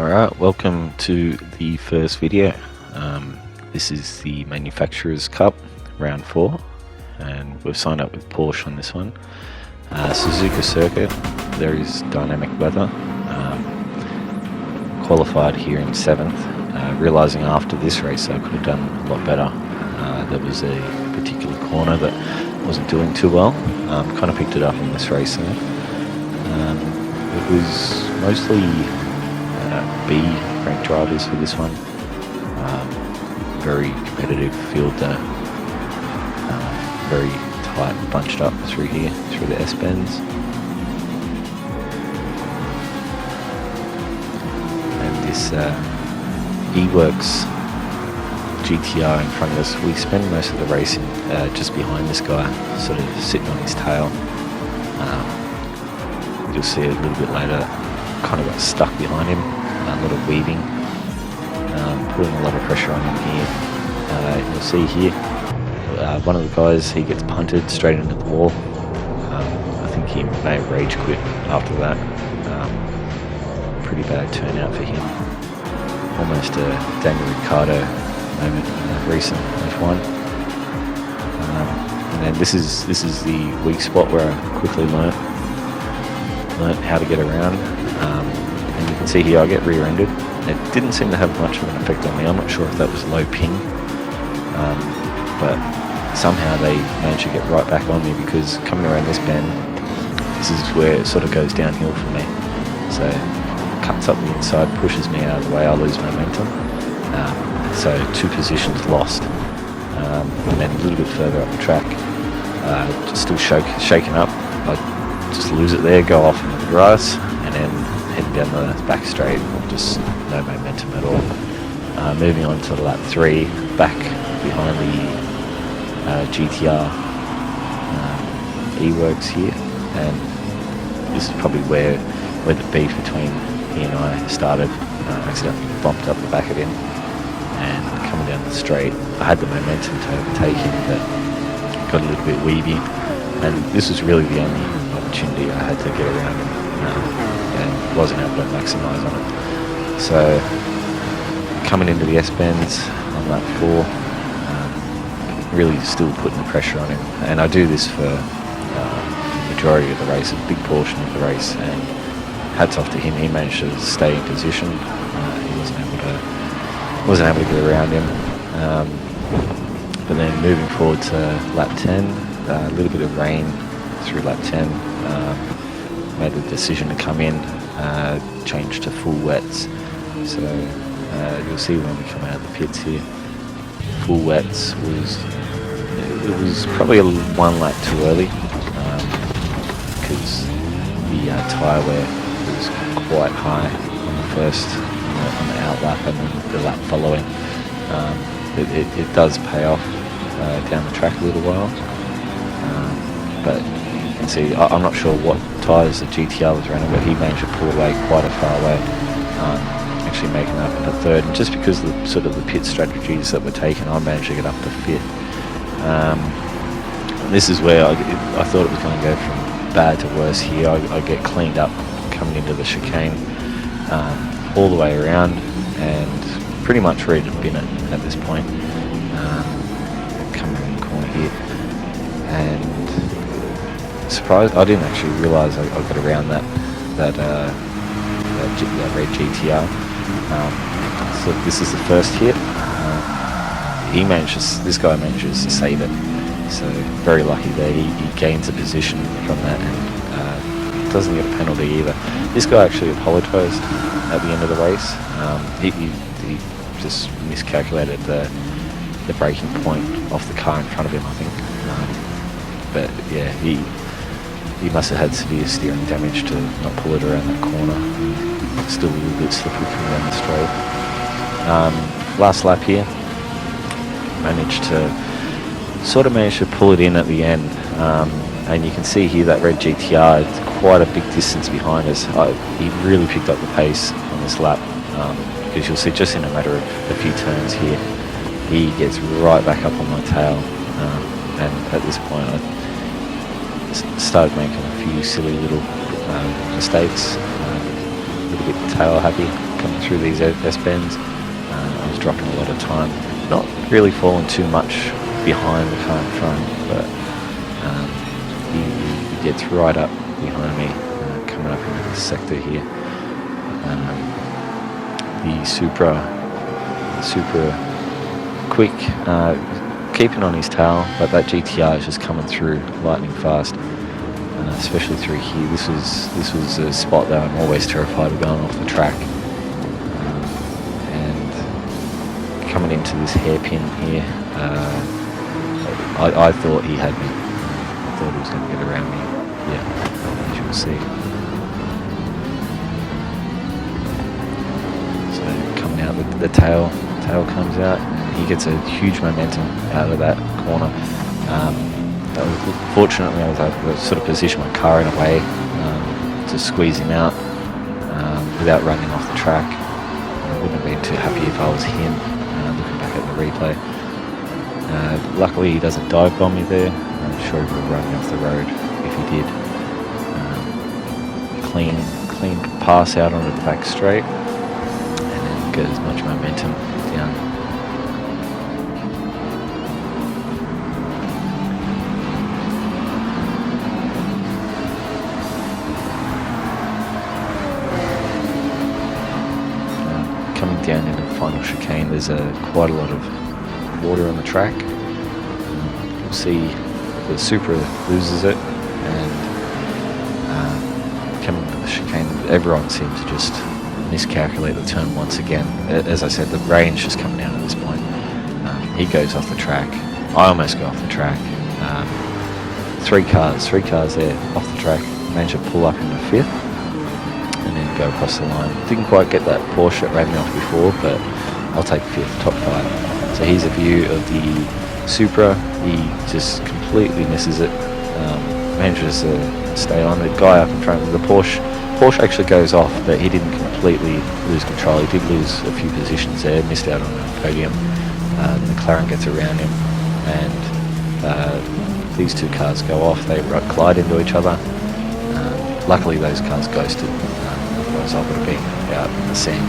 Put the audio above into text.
Alright, welcome to the first video. This is the Manufacturers Cup, round 4, and we've signed up with Porsche on this one. Suzuka circuit, there is dynamic weather. Qualified here in 7th, realising after this race I could have done a lot better. There was a particular corner that wasn't doing too well. Kind of picked it up in this race though. It was mostly B ranked drivers for this one. Very competitive field there. Very tight and bunched up through here, through the S-bends. And this E-Works GTR in front of us, we spend most of the racing just behind this guy, sort of sitting on his tail. You'll see it a little bit later, kind of got stuck behind him. A lot of weaving, putting a lot of pressure on him here. You'll see here, one of the guys, he gets punted straight into the wall. I think he may have rage quit after that. Pretty bad turnout for him. Almost a Daniel Ricciardo moment in the recent F1. And then this is the weak spot where I quickly learnt how to get around. And you can see here I get rear-ended. It didn't seem to have much of an effect on me. I'm not sure if that was low ping, but somehow they managed to get right back on me, because coming around this bend, this is where it sort of goes downhill for me. So cuts up the inside, pushes me out of the way, I lose momentum. So 2 positions lost. And then a little bit further up the track, just still shaken up. I just lose it there, go off into the grass, and then heading down the back straight, just no momentum at all. Moving on to lap 3, back behind the GTR E-Works here, and this is probably where the beef between he and I started. Accidentally bumped up the back of him, and coming down the straight, I had the momentum to overtake him, but got a little bit weavy, and this was really the only opportunity I had to get around him, and wasn't able to maximise on it. So coming into the S-bends on lap 4, really still putting the pressure on him, and I do this for the majority of the race, a big portion of the race, and hats off to him, he managed to stay in position. He wasn't able to get around him. But then moving forward to lap 10, a little bit of rain through lap 10, made the decision to come in, change to full wets. So you'll see when we come out of the pits here, full wets was probably one lap too early, because the tyre wear was quite high on the first, on the out lap, and then the lap following. It does pay off down the track a little while, but you can see I'm not sure what tyres the GTR was running, but he managed to pull away quite a far way, actually making up into 3rd. And just because of the sort of the pit strategies that were taken, I managed to get up to 5th. This is where I thought it was going to go from bad to worse here. I get cleaned up coming into the chicane, all the way around, and pretty much ready to bin it at this point. Coming in the corner here, and surprised, I didn't actually realise I got around that red GTR. So this is the first hit. This guy manages to save it. So very lucky there. He gains a position from that, and doesn't get a penalty either. This guy actually apologised at the end of the race. He just miscalculated the braking point off the car in front of him, I think. But yeah, he must have had severe steering damage to not pull it around that corner. Still a little bit slippery coming down the straight. Last lap here, managed to pull it in at the end, and you can see here that red GTR, it's quite a big distance behind us. He really picked up the pace on this lap, because you'll see just in a matter of a few turns here, he gets right back up on my tail, and at this point I started making a few silly little mistakes, a little bit tail happy, coming through these S-bends. I was dropping a lot of time, not really falling too much behind the car in front, but he gets right up behind me, coming up into this sector here. The Supra quick, keeping on his tail, but that GTR is just coming through lightning fast, especially through here. This was a spot that I'm always terrified of going off the track, and coming into this hairpin here, I thought he had me. I thought he was going to get around me. Yeah, as you will see. So coming out, the tail comes out. He gets a huge momentum out of that corner. That was, fortunately, I was able to sort of position my car in a way to squeeze him out without running off the track. I wouldn't have been too happy if I was him, looking back at the replay. Luckily, he doesn't dive bomb me there. I'm sure he would have run me off the road if he did. Clean pass out onto the back straight, and then get as much momentum down. Coming down into the final chicane, there's quite a lot of water on the track. You'll see the Supra loses it, and coming to the chicane, everyone seems to just miscalculate the turn once again. As I said, the range is coming down at this point. He goes off the track. I almost go off the track. Three cars there off the track. Managed to pull up into fifth and then go across the line. Didn't quite get that Porsche that ran me off before, but I'll take fifth, top five. So here's a view of the Supra. He just completely misses it. Manages to stay on. The guy up in front of the Porsche actually goes off, but he didn't completely lose control. He did lose a few positions there, missed out on the podium. The McLaren gets around him, and these two cars go off. They collide into each other. Luckily, those cars ghosted. Otherwise, I would have been out in the sand.